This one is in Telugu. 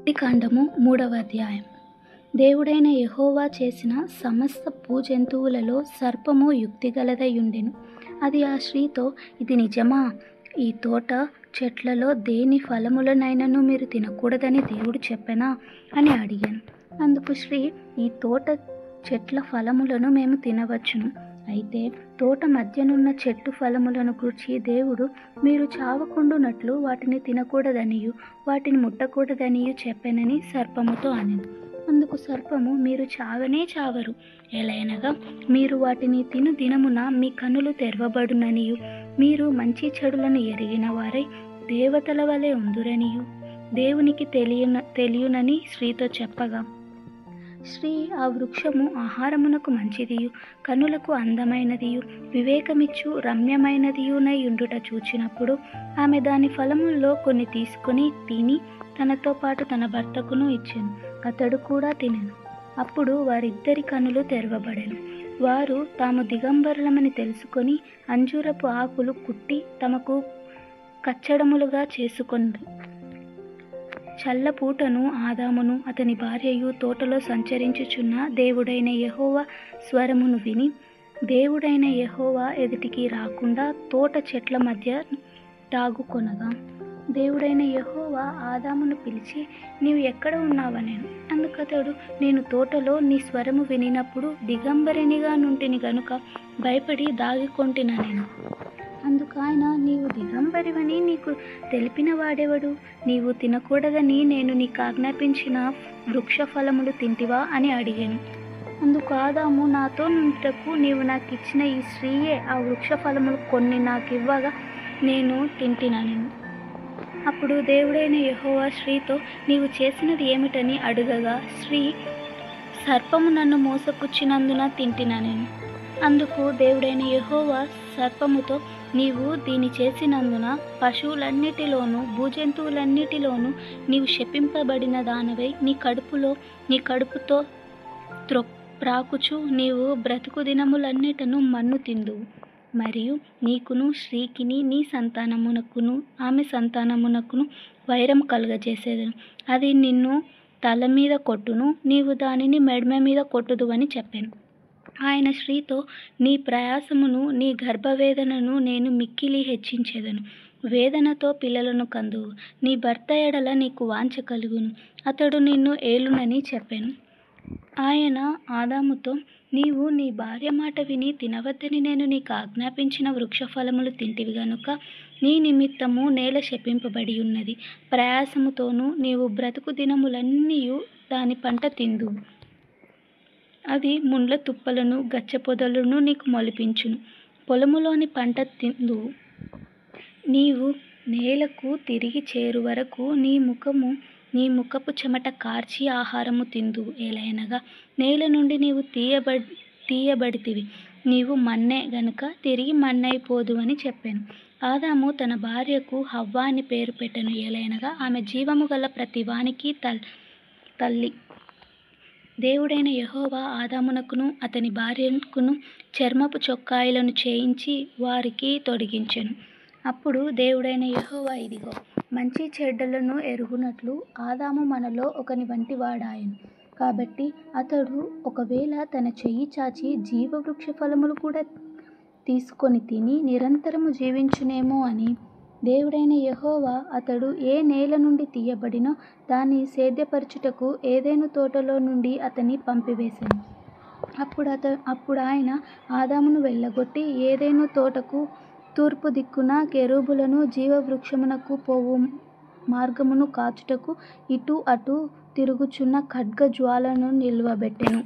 ఆదికాండము 3వ అధ్యాయం. దేవుడైన యెహోవా చేసిన సమస్త భూజంతువులలో సర్పము యుక్తిగలదయుండెను. అది ఆ స్త్రీతో, ఇది నిజమా? ఈ తోట చెట్లలో దేని ఫలములనైనను మీరు తినకూడదని దేవుడు చెప్పెనా అని అడిగాను. అందుకు స్త్రీ, ఈ తోట చెట్ల ఫలములను మేము తినవచ్చును. అయితే తోట మధ్యనున్న చెట్టు ఫలములను గూర్చి దేవుడు మీరు చావకుండునట్లు వాటిని తినకూడదనియు వాటిని ముట్టకూడదనియు చెప్పెనని సర్పముతో అనెను. అందుకు సర్పము, మీరు చావనే చావరు. ఎలయనగా మీరు వాటిని తిను దినమున మీ కన్నులు తెరవబడుననియు మీరు మంచి చెడులను ఎరిగిన వారై దేవతల వలె ఉందురనియు దేవునికి తెలియునని స్త్రీతో చెప్పగా, స్త్రీ ఆ వృక్షము ఆహారమునకు మంచిదియు కనులకు అందమైనదియు వివేకమిచ్చు రమ్యమైనదియునై ఉండుట చూచినప్పుడు ఆమె దాని ఫలముల్లో కొన్ని తీసుకొని తిని తనతో పాటు తన భర్తకును ఇచ్చెను. అతడు కూడా తినెను. అప్పుడు వారిద్దరి కనులు తెరవబడెను. వారు తాము దిగంబరులమని తెలుసుకొని అంజూరపు ఆకులు కుట్టి తమకు కచ్చడములుగా చేసుకొండ్రి. చల్లపూటను ఆదామును అతని భార్యయు తోటలో సంచరించుచున్న దేవుడైన యెహోవా స్వరమును విని దేవుడైన యెహోవా ఎదుటికి రాకుండా తోట చెట్ల మధ్య దాగుకొనగా, దేవుడైన యెహోవా ఆదామును పిలిచి, నీవు ఎక్కడ ఉన్నావనెను. అందుకతడు, నేను తోటలో నీ స్వరము వినినప్పుడు దిగంబరినిగా నుంటిని గనుక భయపడి దాగికొంటిననెను. అందుకాయన, నీవు దిగంబరివని నీకు తెలిపిన వాడెవడు? నీవు తినకూడదని నేను నీకు ఆజ్ఞాపించిన వృక్ష ఫలములు తింటివా అని అడిగాను. అందుకు ఆదాము, నాతో నుంటకు నీవు నాకు ఇచ్చిన ఈ స్త్రీయే ఆ వృక్ష ఫలములు కొన్ని నాకివ్వగా నేను తింటిననెను. అప్పుడు దేవుడైన యెహోవా స్త్రీతో, నీవు చేసినది ఏమిటని అడుగగా, స్త్రీ, సర్పము నన్ను మోసపుచ్చినందున తింటిననెను. అందుకు దేవుడైన యెహోవా సర్పముతో, నీవు దీని చేసినందున పశువులన్నిటిలోనూ భూజంతువులన్నిటిలోనూ నీవు శపింపబడిన దానవై నీ కడుపుతో ప్రాకుచు నీవు బ్రతుకు దినములన్నిటను మన్ను తిందువు. మరియు నీకును స్త్రీకిని నీ సంతానమునకును ఆమె సంతానమునకును వైరం కలుగజేసేదను. అది నిన్ను తల మీద కొట్టును, నీవు దానిని మెడమ మీద కొట్టుదువని చెప్పాను. ఆయన స్త్రీతో, నీ ప్రయాసమును నీ గర్భవేదనను నేను మిక్కిలి హెచ్చించెదను. వేదనతో పిల్లలను కందువు. నీ భర్త ఎడల నీకు వాంఛ కలుగును, అతడు నిన్ను ఏలునని చెప్పాను. ఆయన ఆదాముతో, నీవు నీ భార్య మాట విని తినవద్దని నేను నీకు ఆజ్ఞాపించిన వృక్ష ఫలములు తింటివి గనుక నీ నిమిత్తము నేల శపింపబడి ఉన్నది. ప్రయాసముతోనూ నీవు బ్రతుకు దినములన్నీయు దాని పంట తిందువు. అది ముండ్ల తుప్పలను గచ్చపొదలను నీకు మొలిపించును. పొలములోని పంట తిందువు. నీవు నేలకు తిరిగి చేరు వరకు నీ ముఖపు చెమట కార్చి ఆహారము తిందువు. ఎలయనగా నేల నుండి నీవు తీయబడితివి, నీవు మన్నే గనుక తిరిగి మన్నైపోదు అని చెప్పాను. ఆదాము తన భార్యకు హవ్వ అని పేరు పెట్టెను. ఎలయనగా ఆమె జీవము గల ప్రతి వానికి తల్లి. దేవుడైన యెహోవా ఆదామునకును అతని భార్యకును చర్మపు చొక్కాయిలను చేయించి వారికి తొడిగించెను. అప్పుడు దేవుడైన యెహోవా, ఇదిగో, మంచి చెడ్డలను ఎరుగునట్లు ఆదాము మనలో ఒకని వంటి వాడాయెను. కాబట్టి అతడు ఒకవేళ తన చెయ్యి చాచి జీవవృక్ష ఫలములు కూడా తీసుకొని తిని నిరంతరము జీవించునేమో అని దేవుడైన యెహోవా అతడు ఏ నేల నుండి తీయబడినో దాన్ని సేద్యపరచుటకు ఏదెను తోటలో నుండి అతన్ని పంపివేసెను. అప్పుడు ఆయన ఆదామును వెళ్ళగొట్టి ఏదెను తోటకు తూర్పు దిక్కున కెరూబులను జీవవృక్షమునకు పోవు మార్గమును కాచుటకు ఇటు అటు తిరుగుచున్న ఖడ్గ జ్వాలను నిలువబెట్టెను.